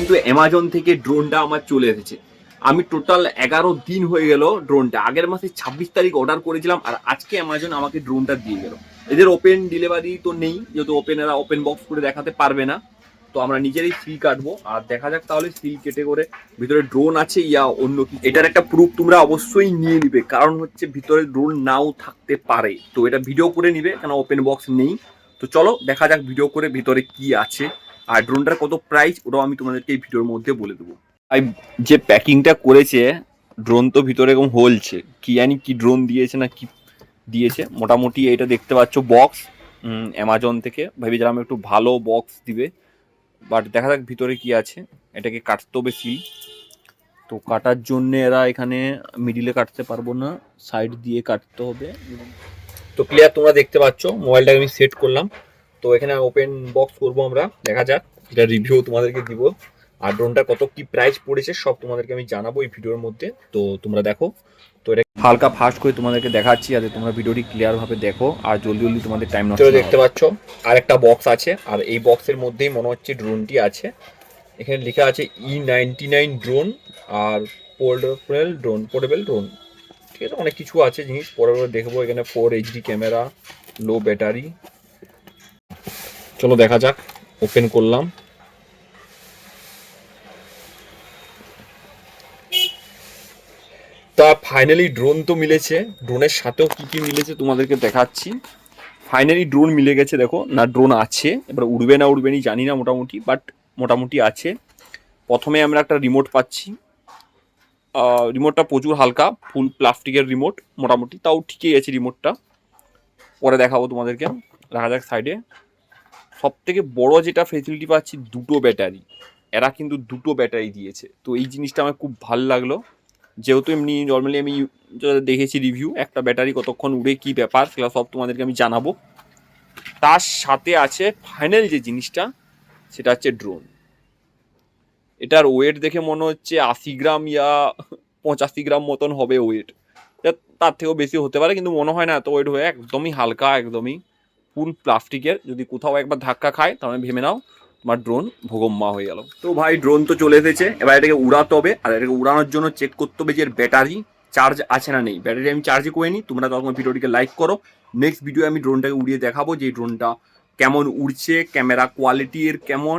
কিন্তু অ্যামাজন থেকে ড্রোনটা আমার চলে এসেছে। আমি টোটাল 11 দিন হয়ে গেল ড্রোনটা, আগের মাসে 26 তারিখ অর্ডার করেছিলাম, আর আজকে অ্যামাজন আমাকে ড্রোনটা দিয়ে গেল। এদের ওপেন ডেলিভারি তো নেই, যেহেতু ওপেন বক্স করে দেখাতে পারবে না, তো আমরা নিজেরাই সিল কাটবো। আর দেখা যাক তাহলে সিল কেটে করে ভিতরে ড্রোন আছে ইয়া অন্য কিছু। এটার একটা প্রুফ তোমরা অবশ্যই নিয়ে নিবে, কারণ হচ্ছে ভিতরে ড্রোন নাও থাকতে পারে, তো এটা ভিডিও করে নিবে, কেন ওপেন বক্স নেই। তো চলো দেখা যাক ভিডিও করে ভিতরে কি আছে, আর ড্রোনটার কত প্রাইস ওটাও আমি তোমাদেরকে এই ভিডিওর মধ্যে বলে দেবো। আর যে প্যাকিংটা করেছে, ড্রোন তো ভিতরে এরকম হলছে, কি জানি কি ড্রোন দিয়েছে না কি দিয়েছে। মোটামুটি এটা দেখতে পাচ্ছ বক্স অ্যামাজন থেকে, ভেবেছিলাম একটু ভালো বক্স দিবে, বাট দেখা যাক ভিতরে কি আছে। এটাকে কাটতে হবে সিল, তো কাটার জন্য এরা এখানে মিডিলে কাটতে পারবো না, সাইড দিয়ে কাটতে হবে। তো ক্লিয়ার তোমরা দেখতে পাচ্ছ, মোবাইলটাকে আমি সেট করলাম, তো এখানে ওপেন বক্স করবো আমরা। দেখা যাক, এটা রিভিউ তোমাদেরকে দিব, আর ড্রোনটা কত কি প্রাইস পড়েছে সব তোমাদেরকে আমি জানাবো এই ভিডিওর মধ্যে, তো তোমরা দেখো। তো এটা হালকা ফাস্ট করে তোমাদেরকে দেখাচ্ছি, যাতে তোমরা ভিডিওটি ক্লিয়ার ভাবে দেখো আর জলদি জলদি তোমাদের টাইম নষ্ট। দেখতে পাচ্ছ আর একটা বক্স আছে, আর এই বক্সের মধ্যেই মনে হচ্ছে ড্রোনটি আছে। এখানে লেখা আছে E99 ড্রোন আর পোর্টেবল ড্রোন, ঠিক আছে, অনেক কিছু আছে জিনিস, পরে দেখবো। এখানে 4 HD ক্যামেরা, লো ব্যাটারি। চলো দেখা যাক, ওপেন করলাম। তা ফাইনালি ড্রোন তো মিলেছে, ড্রোনের সাথেও কি কি মিলেছে তোমাদেরকে দেখাচ্ছি। ফাইনালি ড্রোন মিলে গেছে, দেখো না, ড্রোন আছে। এবার উড়বে না উড়বে নি জানি না, মোটামুটি, বাট মোটামুটি আছে। প্রথমে আমরা একটা রিমোট পাচ্ছি, রিমোটটা প্রচুর হালকা, ফুল প্লাস্টিকের রিমোট, মোটামুটি তাও ঠিকই আছে রিমোটটা, পরে দেখাবো তোমাদেরকে। দেখা যাক সাইডে। সব থেকে বড় যেটা ফেসিলিটি পাচ্ছি, দুটো ব্যাটারি। এরা কিন্তু দুটো ব্যাটারি দিয়েছে, তো এই জিনিসটা আমার খুব ভালো লাগলো, যেহেতু এমনি নর্মালি আমি দেখেছি রিভিউ, একটা ব্যাটারি কতক্ষণ উড়ে কি ব্যাপার সেটা সব তোমাদেরকে আমি জানাবো। তার সাথে আছে ফাইনাল যে জিনিসটা, সেটা হচ্ছে ড্রোন। এটার ওয়েট দেখে মনে হচ্ছে 80 গ্রাম ইয়া 85 গ্রাম মতন হবে ওয়েট, তার থেকেও বেশি হতে পারে, কিন্তু মনে হয় না এত ওয়েট হয়ে। একদমই হালকা, একদমই ফুল প্লাস্টিকের। যদি কোথাও একবার ধাক্কা খায় তাহলে ভেবে নাও তোমার ড্রোন ভোগম্মা হয়ে গেল। তো ভাই ড্রোন তো চলে এসেছে, এবার এটাকে উড়াতে হবে, আর এটাকে উড়ানোর জন্য চেক করতে হবে যে এর ব্যাটারি চার্জ আছে না নেই। ব্যাটারি আমি চার্জই করে নিই, তোমরা তখন ভিডিওটিকে লাইক করো। নেক্সট ভিডিও আমি ড্রোনটাকে উড়িয়ে দেখাবো যে ড্রোনটা কেমন উড়ছে, ক্যামেরা কোয়ালিটি এর কেমন।